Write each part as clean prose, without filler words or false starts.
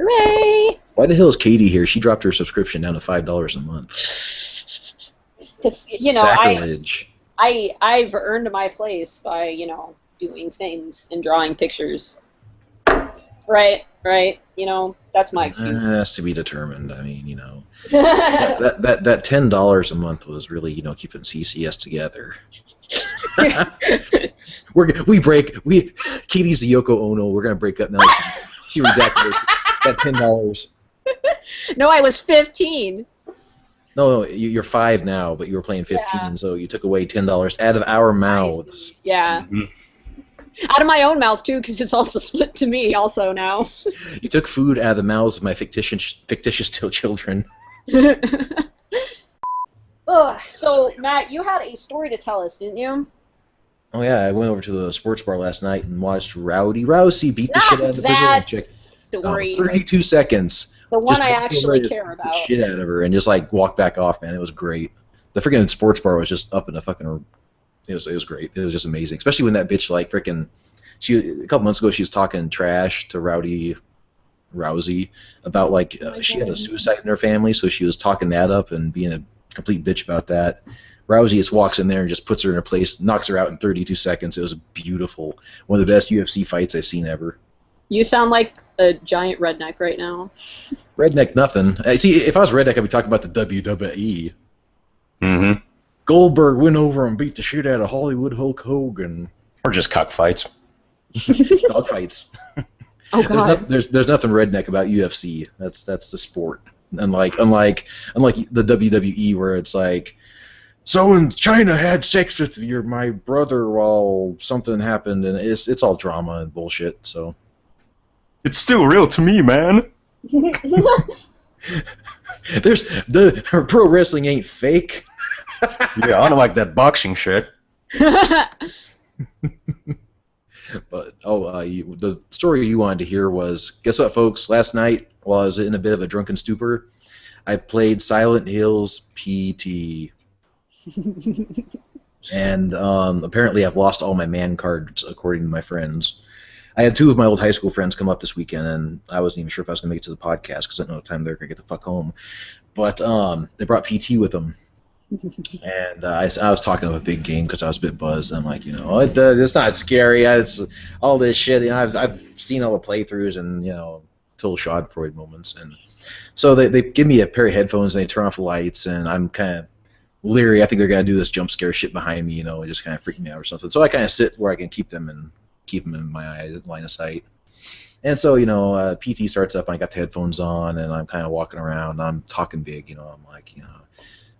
Hooray! Why the hell is Katie here? She dropped her subscription down to $5 a month. Because, you know, Sacrilege. I've earned my place by, you know, doing things and drawing pictures. Right. You know, that's my excuse. Has to be determined. I mean, you know, that $10 a month was really, you know, keeping CCS together. Katie's the Yoko Ono. We're gonna break up now. She redacted that $10. No, I was 15. No, you're 5 now, but you were playing 15, so you took away $10 out of our mouths. Yeah. Out of my own mouth, too, because it's also split to me also now. You took food out of the mouths of my fictitious children. So, Matt, you had a story to tell us, didn't you? Oh, yeah, I went over to the sports bar last night and watched Rowdy Rousey beat the shit out of the Brazilian chick. Story. 32 seconds. The one I actually care about. Shit out of her and just like walk back off, man. It was great. The freaking sports bar was just up in the fucking. It was great. It was just amazing, especially when that bitch like freaking. A couple months ago she was talking trash to Rowdy Rousey about like she had a suicide in her family, so she was talking that up and being a complete bitch about that. Rousey just walks in there and just puts her in her place, knocks her out in 32 seconds. It was beautiful. One of the best UFC fights I've seen ever. You sound like a giant redneck right now. Redneck nothing. See, if I was redneck, I'd be talking about the WWE. Mm-hmm. Goldberg went over and beat the shit out of Hollywood Hulk Hogan. Or just cockfights. Dog fights. Oh God. There's nothing redneck about UFC. That's the sport. Unlike the WWE where it's like, so in China had sex with my brother while something happened, and it's all drama and bullshit. So it's still real to me, man. Her pro wrestling ain't fake. Yeah, I don't like that boxing shit. But the story you wanted to hear was, guess what, folks? Last night, while I was in a bit of a drunken stupor, I played Silent Hills PT. And apparently I've lost all my man cards, according to my friends. I had 2 of my old high school friends come up this weekend, and I wasn't even sure if I was going to make it to the podcast because I didn't know what time they were going to get the fuck home. But they brought PT with them. And I was talking of a big game because I was a bit buzzed. I'm like, you know, it's not scary. It's all this shit. You know, I've seen all the playthroughs and, you know, total Schadenfreude moments. And so they give me a pair of headphones and they turn off the lights, and I'm kind of leery. I think they're gonna do this jump scare shit behind me, you know, and just kind of freak me out or something. So I kind of sit where I can keep them in my line of sight. And so, you know, PT starts up, and I got the headphones on, and I'm kind of walking around. And I'm talking big, you know. I'm like, you know,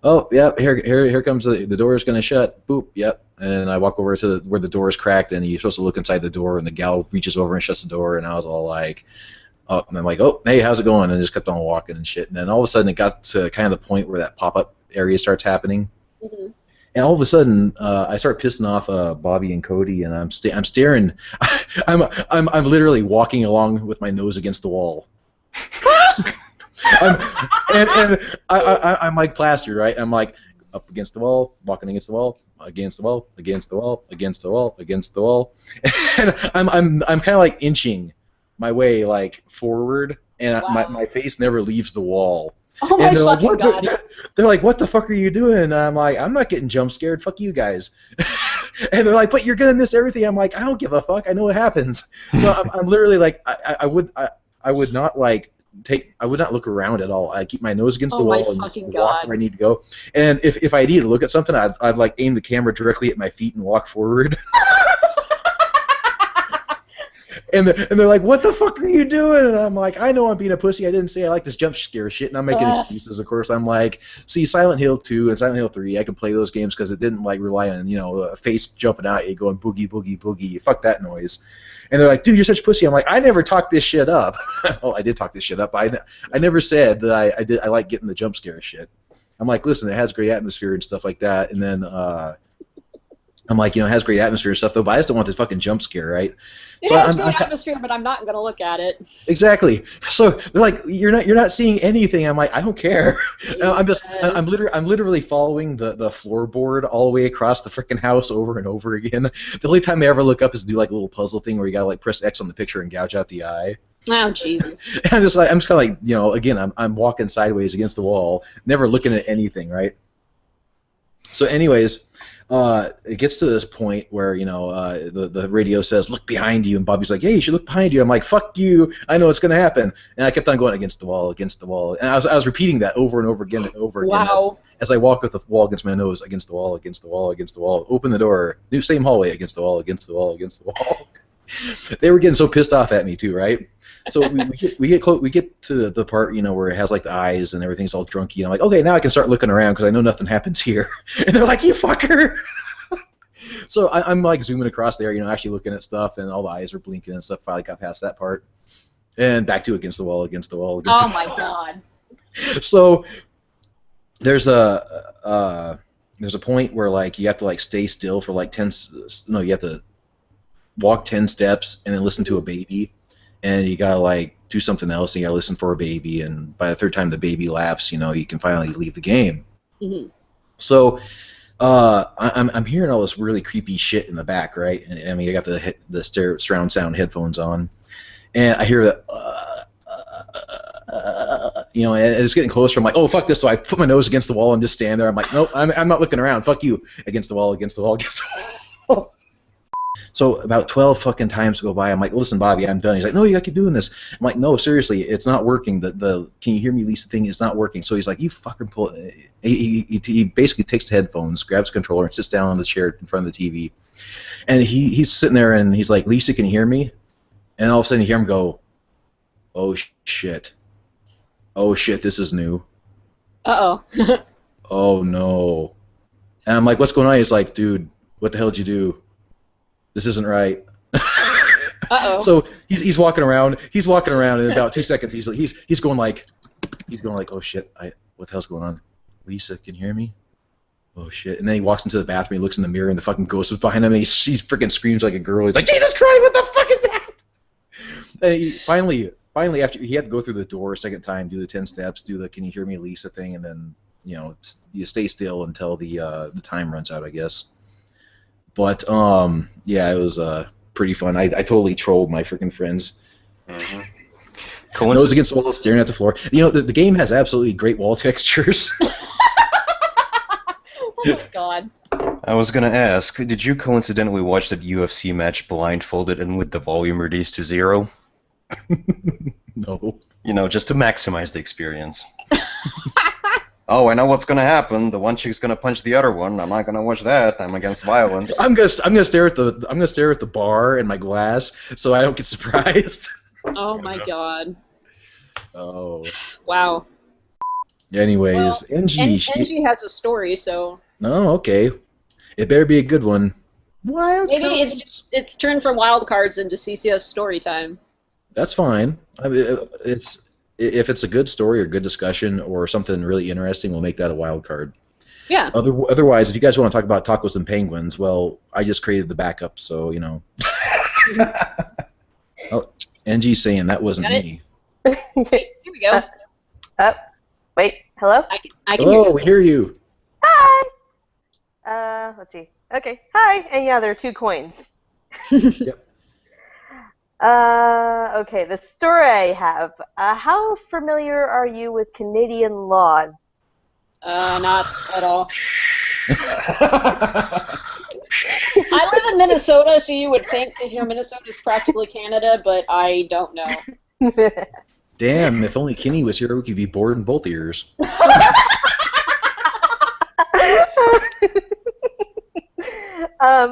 oh, yeah, here comes the door is going to shut. Boop, yep. And I walk over to where the door is cracked, and you're supposed to look inside the door, and the gal reaches over and shuts the door, and I was all like, oh, and I'm like, oh, hey, how's it going? And I just kept on walking and shit. And then all of a sudden it got to kind of the point where that pop-up area starts happening. Mm-hmm. And all of a sudden, I start pissing off Bobby and Cody, and I'm staring. I'm literally walking along with my nose against the wall. I'm like plastered, right? I'm like up against the wall, walking against the wall, against the wall, against the wall, against the wall, against the wall, and I'm kind of like inching my way like forward, and wow. my face never leaves the wall. Oh my fucking God. They're like, what the fuck are you doing? And I'm like, I'm not getting jump scared. Fuck you guys. And they're like, but you're gonna miss everything. I'm like, I don't give a fuck. I know what happens. So I'm literally like, I would not look around at all. I keep my nose against the wall and just walk where I need to go. And if I need to look at something, I'd like aim the camera directly at my feet and walk forward. And they're like, what the fuck are you doing? And I'm like, I know I'm being a pussy. I didn't say I like this jump scare shit. And I'm making excuses, of course. I'm like, see, Silent Hill 2 and Silent Hill 3, I can play those games because it didn't like rely on, you know, a face jumping out at you going boogie, boogie, boogie. Fuck that noise. And they're like, dude, you're such a pussy. I'm like, I never talked this shit up. Well, I did talk this shit up. I never said that I like getting the jump scare shit. I'm like, listen, it has great atmosphere and stuff like that. And then I'm like, you know, it has great atmosphere and stuff, though, but I just don't want the fucking jump scare, right? It has great atmosphere, but I'm not going to look at it. Exactly. So they're like, you're not seeing anything. I'm like, I don't care. I'm literally following the floorboard all the way across the freaking house over and over again. The only time I ever look up is to do like a little puzzle thing where you gotta like press X on the picture and gouge out the eye. Oh, Jesus. I'm just kind of like, you know, again, I'm walking sideways against the wall, never looking at anything, right? So, anyways, it gets to this point where, you know, the radio says, "Look behind you," and Bobby's like, "Hey, you should look behind you." I'm like, "Fuck you! I know what's gonna happen." And I kept on going against the wall, and I was repeating that over and over again, Wow. as I walked with the wall against my nose, against the wall, against the wall, against the wall. Open the door, new same hallway, against the wall, against the wall, against the wall. They were getting so pissed off at me too, right? So we get to the part, you know, where it has like the eyes and everything's all drunky, and I'm like, okay, now I can start looking around because I know nothing happens here. And they're like, "You fucker!" So I'm like zooming across there, you know, actually looking at stuff, and all the eyes are blinking and stuff. Finally got past that part, and back to against the wall, against the wall, against Oh the my wall. God. So there's a point where like you have to like stay still for like you have to walk 10 steps and then listen to a baby, and you gotta like do something else, and you gotta listen for a baby, and by the third time the baby laughs, you know, you can finally leave the game. Mm-hmm. So I'm hearing all this really creepy shit in the back, right? And I mean, I got the surround sound headphones on, and I hear that, you know, and it's getting closer. I'm like, "Oh, fuck this!" So I put my nose against the wall and just stand there. I'm like, "Nope, I'm not looking around. Fuck you!" Against the wall, against the wall, against the wall. So about 12 fucking times go by. I'm like, "Listen, Bobby, I'm done." He's like, "No, you got to keep doing this." I'm like, "No, seriously, it's not working. The can you hear me, Lisa thing is not working." So he's like, "You fucking pull." He basically takes the headphones, grabs the controller, and sits down on the chair in front of the TV. And he's sitting there, and he's like, "Lisa, can you hear me?" And all of a sudden you hear him go, "Oh shit. Oh shit, this is new. Uh-oh. Oh no." And I'm like, "What's going on?" He's like, "Dude, what the hell did you do? This isn't right." Uh-oh. So he's walking around. He's walking around, and in about 2 seconds, he's going like, "Oh shit, what the hell's going on? Lisa, can you hear me? Oh shit!" And then he walks into the bathroom. He looks in the mirror, and the fucking ghost is behind him. And he freaking screams like a girl. He's like, "Jesus Christ, what the fuck is that?" And he finally, after he had to go through the door a second time, do the 10 steps, do the "Can you hear me, Lisa" thing, and then, you know, you stay still until the time runs out, I guess. But yeah, it was pretty fun. I totally trolled my freaking friends. Mm-hmm. Nose against the wall, staring at the floor. You know, the game has absolutely great wall textures. Oh my God. I was gonna ask, did you coincidentally watch that UFC match blindfolded and with the volume reduced to 0? No. You know, just to maximize the experience. Oh, I know what's gonna happen. The one chick's gonna punch the other one. I'm not gonna watch that. I'm against violence. I'm gonna stare at the bar and my glass so I don't get surprised. Oh my God. Oh. Wow. Anyways, Well, Enji. Enji has a story, so Oh, okay. It better be a good one. maybe WildCards. it's turned from WildCards into CCS story time. That's fine. I mean, if it's a good story or good discussion or something really interesting, we'll make that a wild card. Yeah. Otherwise, if you guys want to talk about tacos and penguins, well, I just created the backup, so, you know. Oh, NG's saying that wasn't Got it? me. Here we go. Wait, hello? I can hear Hello, you. we hear you. Hi! Let's see. Okay, hi! And yeah, there are 2 coins. Yep. Okay, the story I have. How familiar are you with Canadian laws? Not at all. I live in Minnesota, so you would think that, you know, Minnesota is practically Canada, but I don't know. Damn, if only Kenny was here, we could be bored in both ears.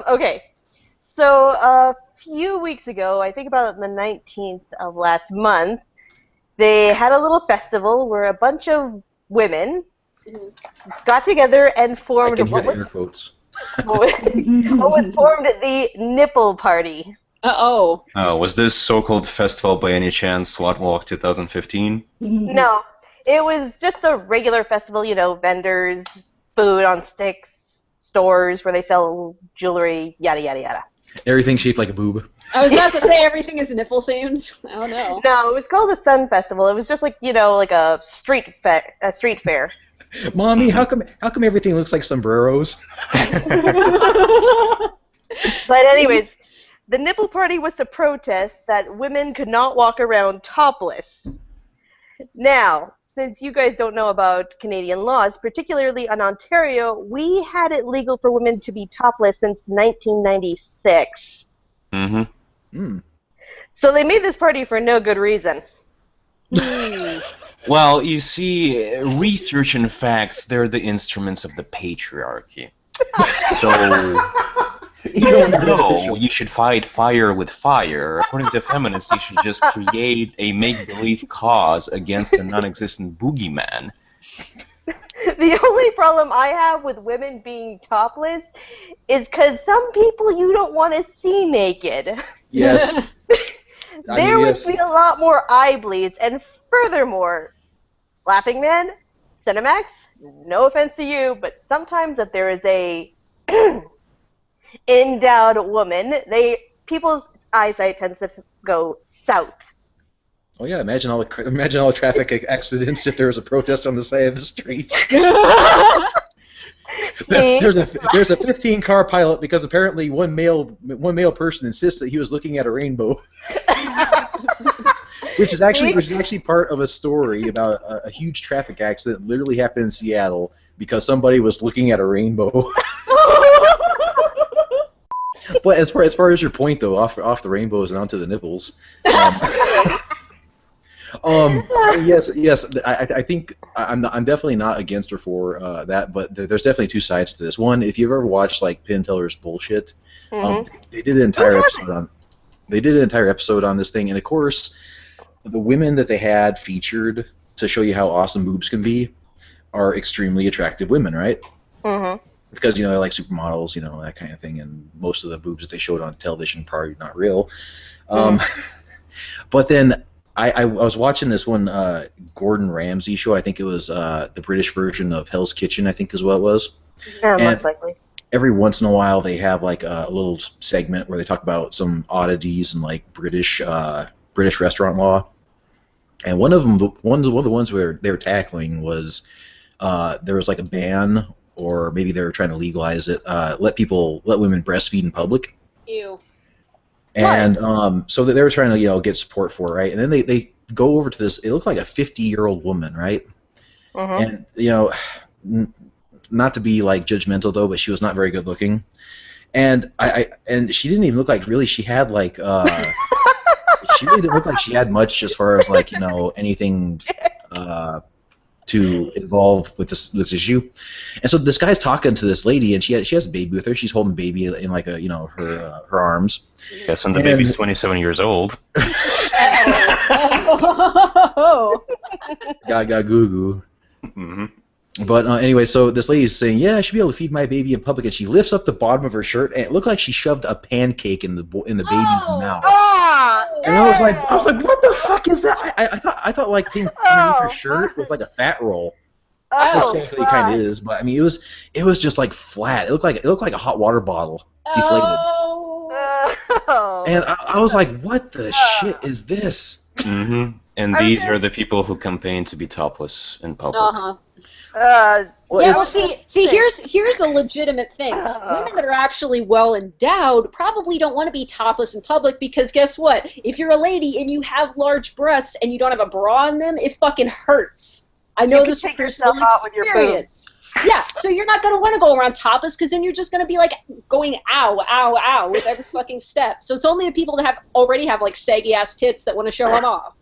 Okay, so a few weeks ago, I think about the 19th of last month, they had a little festival where a bunch of women got together and I formed can hear what the air quotes. was formed the Nipple Party. Uh-oh. Oh, was this so-called festival by any chance Slot Walk 2015? No, it was just a regular festival, you know, vendors, food on sticks, stores where they sell jewelry, yada, yada, yada. Everything shaped like a boob. I was about to say everything is nipple themed. I don't know. No, it was called the Sun Festival. It was just like, you know, like a street fair. Mommy, how come everything looks like sombreros? But anyways, the nipple party was to protest that women could not walk around topless. Now, since you guys don't know about Canadian laws, particularly in Ontario, we had it legal for women to be topless since 1996. Mm-hmm. So they made this party for no good reason. Well, you see, research and facts, they're the instruments of the patriarchy. So, even though you should fight fire with fire, according to feminists, you should just create a make-believe cause against the non-existent boogeyman. The only problem I have with women being topless is because some people you don't want to see naked. Yes. There would be a lot more eye bleeds, and furthermore, LaughingMan, CineMax, no offense to you, but sometimes if there is a endowed woman, people's eyesight tends to go south. Oh yeah, imagine all the traffic accidents if there was a protest on the side of the street. There's a 15-car pilot because apparently one male person insists that he was looking at a rainbow. which is actually part of a story about a huge traffic accident that literally happened in Seattle because somebody was looking at a rainbow. But as far as your point though, off the rainbows and onto the nipples. Yes. I think I'm definitely not against or for that, but there's definitely two sides to this. One, if you've ever watched like Penn Teller's bullshit, they did an entire episode on this thing, and of course, the women that they had featured to show you how awesome boobs can be are extremely attractive women, right? Mm-hmm. Because they're like supermodels, that kind of thing, and most of the boobs that they showed on television probably not real. But then. I was watching this one Gordon Ramsay show. I think it was the British version of Hell's Kitchen, I think is what it was. Yeah, most likely. Every once in a while they have like a little segment where they talk about some oddities in like British restaurant law. And one of the ones where they were tackling was there was like a ban, or maybe they were trying to legalize it, let women breastfeed in public. Ew. And so they were trying to get support for it, right? And then they go over to this. It looked like a 50-year-old woman, right? And not to be like judgmental though, but she was not very good looking, and and she didn't even look like really she had like she really didn't look like she had much as far as like anything to involve with this issue. And so this guy's talking to this lady, and she has a baby with her. She's holding the baby in like a her arms. Yes, and the baby's 27 years old. Gaga goo goo. Mm-hmm. But anyway, so this lady's saying, yeah, I should be able to feed my baby in public, and she lifts up the bottom of her shirt, and it looked like she shoved a pancake in the baby's mouth. And I was like, what the fuck is that? I thought like things underneath her shirt was like a fat roll. Which technically kind of is, but I mean, it was just like flat. It looked like a hot water bottle deflated. And I was like, what the shit is this? Mm-hmm. And these are the people who campaign to be topless in public. See, here's a legitimate thing. Women that are actually well endowed probably don't want to be topless in public because guess what? If you're a lady and you have large breasts and you don't have a bra on them, it fucking hurts. I know this from personal experience. Yeah, so you're not going to want to go around topless because then you're just going to be like going ow, ow, ow with every fucking step. So it's only the people that already have like saggy ass tits that want to show them off.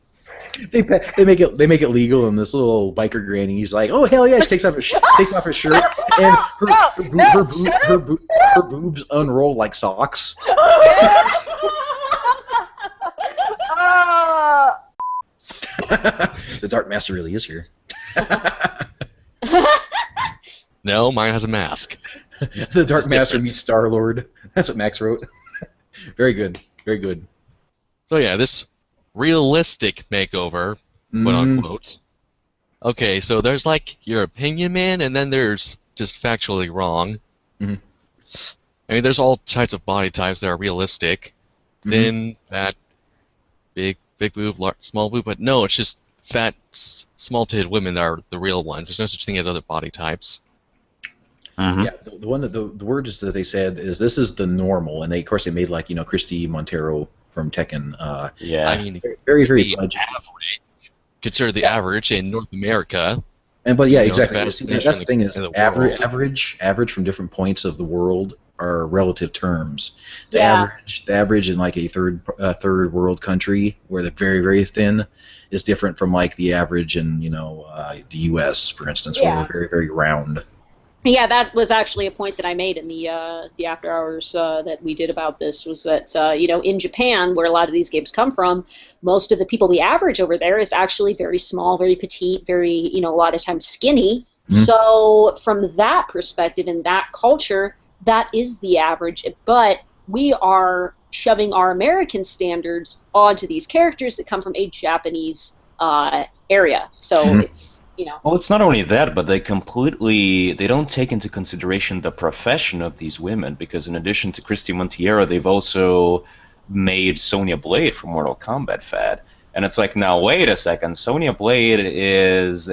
They make it legal, and this little biker granny's like, oh hell yeah, she takes off her shirt, and her boobs unroll like socks. The Dark Master really is here. No, mine has a mask. The Dark Master meets Star-Lord. That's what Max wrote. Very good. Very good. So yeah, this realistic makeover, quote unquote. Okay, so there's like your opinion, man, and then there's just factually wrong. I mean, there's all types of body types that are realistic. Thin, fat, big boob, small boob, but no, it's just fat, small-titted women that are the real ones. There's no such thing as other body types. Mhm. Yeah, the one that the words that they said is this is the normal, and they of course they made like Christy Montero from Tekken. Yeah. I mean, Very very the pudgy. average, consider the average in North America. But yeah, You know, the exactly. fastest See, nation that's the thing is in the world. average from different points of the world are relative terms. Yeah. The average in like a third world country where they're very very thin is different from like the average in the U.S. for instance, where Yeah. we're very very round. Yeah, that was actually a point that I made in the after hours that we did about this, was that in Japan, where a lot of these games come from, most of the people, the average over there is actually very small, very petite, very a lot of times skinny. Mhm. So from that perspective, in that culture, that is the average. But we are shoving our American standards onto these characters that come from a Japanese area. So Mhm. it's Well, it's not only that, but they don't take into consideration the profession of these women, because in addition to Christy Montiero, they've also made Sonya Blade from Mortal Kombat fat. And it's like, now wait a second, Sonya Blade is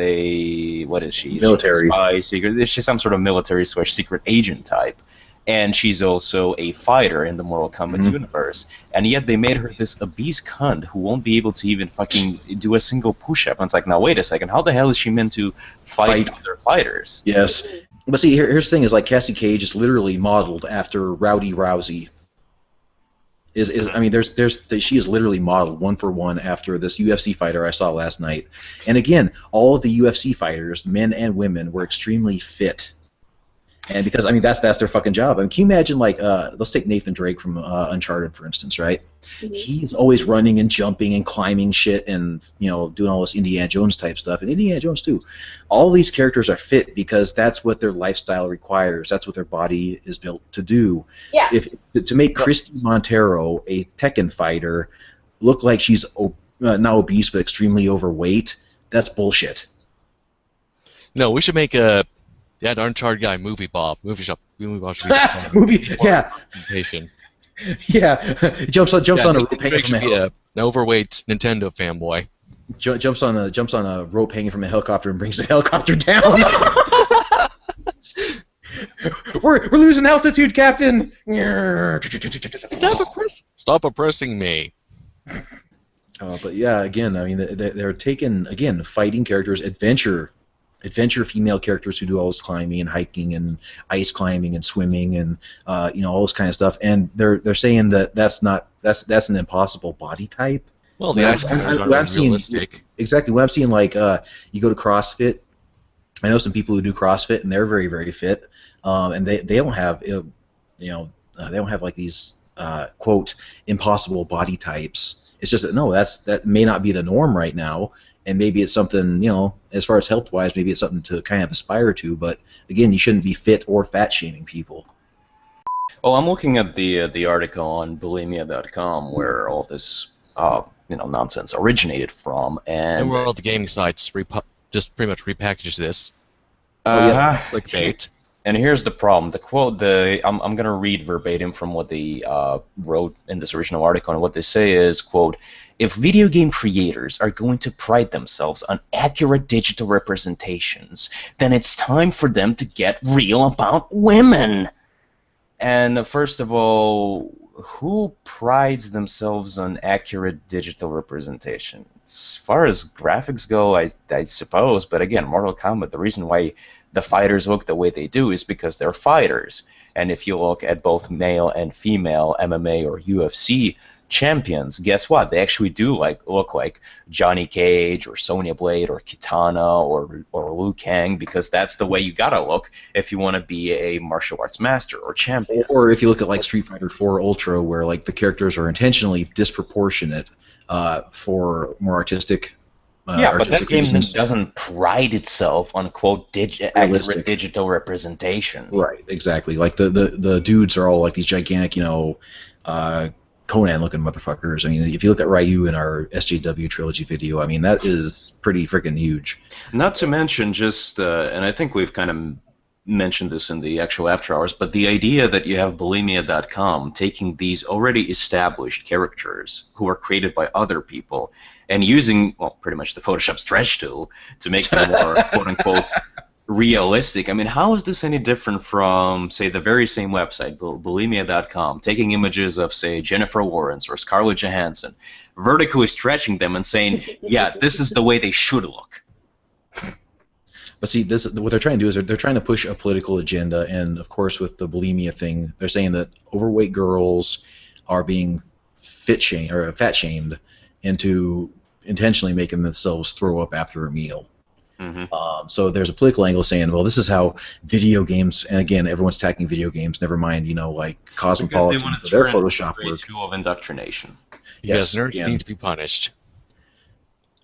what is she? Military. Spy, secret. She's some sort of military / secret agent type. And she's also a fighter in the Mortal Kombat Mhm. universe. And yet they made her this obese cunt who won't be able to even fucking do a single push-up. And it's like, now wait a second, how the hell is she meant to fight other fighters? Yes. But see, here's the thing: is like Cassie Cage is literally modeled after Rowdy Rousey. I mean, she is literally modeled one for one after this UFC fighter I saw last night. And again, all of the UFC fighters, men and women, were extremely fit. And because that's their fucking job. I mean, can you imagine let's take Nathan Drake from Uncharted for instance, right? Mhm. He's always running and jumping and climbing shit and doing all this Indiana Jones type stuff, and Indiana Jones too. All these characters are fit because that's what their lifestyle requires. That's what their body is built to do. Yeah. To make Christy Montero, a Tekken fighter, look like she's not obese but extremely overweight, that's bullshit. No, we should make that Uncharted guy movie Bob. Movie Bob should be the Movie, yeah. presentation. Yeah, jumps on a rope hanging from a an overweight Nintendo fanboy. jumps on a rope hanging from a helicopter and brings the helicopter down. we're losing altitude, Captain. Stop oppressing me. But yeah, again, I mean, they're taking again fighting characters, adventure female characters who do all this climbing and hiking and ice climbing and swimming and all this kind of stuff, and they're saying that's an impossible body type. Well, the ice climbers are unrealistic. Exactly. When I'm seeing you go to CrossFit, I know some people who do CrossFit and they're very very fit, and they don't have they don't have like these quote impossible body types. It's just that may not be the norm right now. And maybe it's something, as far as health-wise, maybe it's something to kind of aspire to. But again, you shouldn't be fit or fat-shaming people. Oh, I'm looking at the article on bulimia.com where all this nonsense originated from, And where all the gaming sites just pretty much repackage this. Clickbait. And here's the problem. The quote, I'm going to read verbatim from what they wrote in this original article, and what they say is, quote, "If video game creators are going to pride themselves on accurate digital representations, then it's time for them to get real about women." And first of all, who prides themselves on accurate digital representation? As far as graphics go, I suppose, but again, Mortal Kombat, the reason why the fighters look the way they do is because they're fighters. And if you look at both male and female MMA or UFC champions, guess what? They actually do look like Johnny Cage or Sonya Blade or Kitana or Liu Kang, because that's the way you gotta look if you want to be a martial arts master or champion. Or if you look at Street Fighter 4 Ultra, where the characters are intentionally disproportionate for more artistic. But that game reasons. doesn't pride itself on quote accurate digital representation. Right, exactly. The dudes are all these gigantic, Conan-looking motherfuckers. I mean, if you look at Ryu in our SJW trilogy video, I mean, that is pretty freaking huge. Not to mention just, and I think we've kind of mentioned this in the actual after hours, but the idea that you have bulimia.com taking these already established characters who are created by other people and using, well, pretty much the Photoshop stretch tool to make them more quote-unquote realistic. I mean, how is this any different from, say, the very same website, bulimia.com, taking images of, say, Jennifer Lawrence or Scarlett Johansson, vertically stretching them and saying, yeah, this is the way they should look. But see, what they're trying to do is they're trying to push a political agenda, and of course, with the bulimia thing, they're saying that overweight girls are being fat shamed into intentionally making themselves throw up after a meal. Mm-hmm. So there's a political angle saying, well, this is how video games, and again, everyone's attacking video games. Never mind, like cosmopolitan. Because they want to their turn Photoshop it work. into of indoctrination. Yes, Yes, nerds yeah. need to be punished.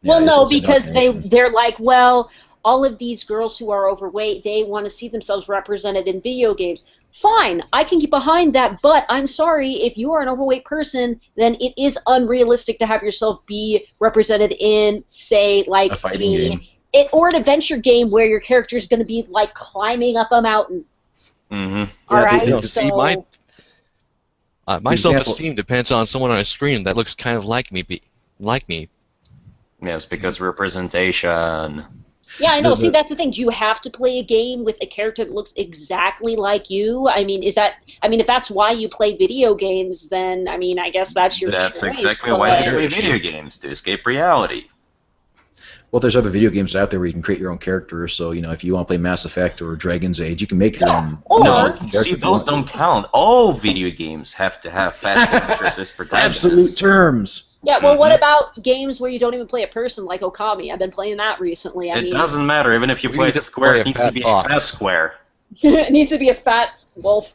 Well, Yeah, no, it's because indoctrination. they're like, well, all of these girls who are overweight, they want to see themselves represented in video games. Fine, I can get behind that, but I'm sorry, if you are an overweight person, then it is unrealistic to have yourself be represented in, say, like A fighting game. or an adventure game where your character is going to be like climbing up a mountain. Mm-hmm. All Yeah, right, they- see, so my example- self-esteem depends on someone on a screen that looks kind of like me. Yes, because representation. yeah, I know. the- See, that's the thing. Do you have to play a game with a character that looks exactly like you? I mean, if that's why you play video games, then I mean, I guess that's your That's choice. exactly but- why they play video games, to escape reality. Well, there's other video games out there where you can create your own character. So, if you want to play Mass Effect or Dragon's Age, you can make your own. Or- No, character see, if you those want to. don't count. All video games have to have fat characters as protagonists. Absolute terms. Yeah, well, what Mhm. about games where you don't even play a person, like Okami? I've been playing that recently. I It mean, doesn't matter, even if you We play need a to square, play it a needs to fat be a fox. fat square. it needs to be a fat wolf.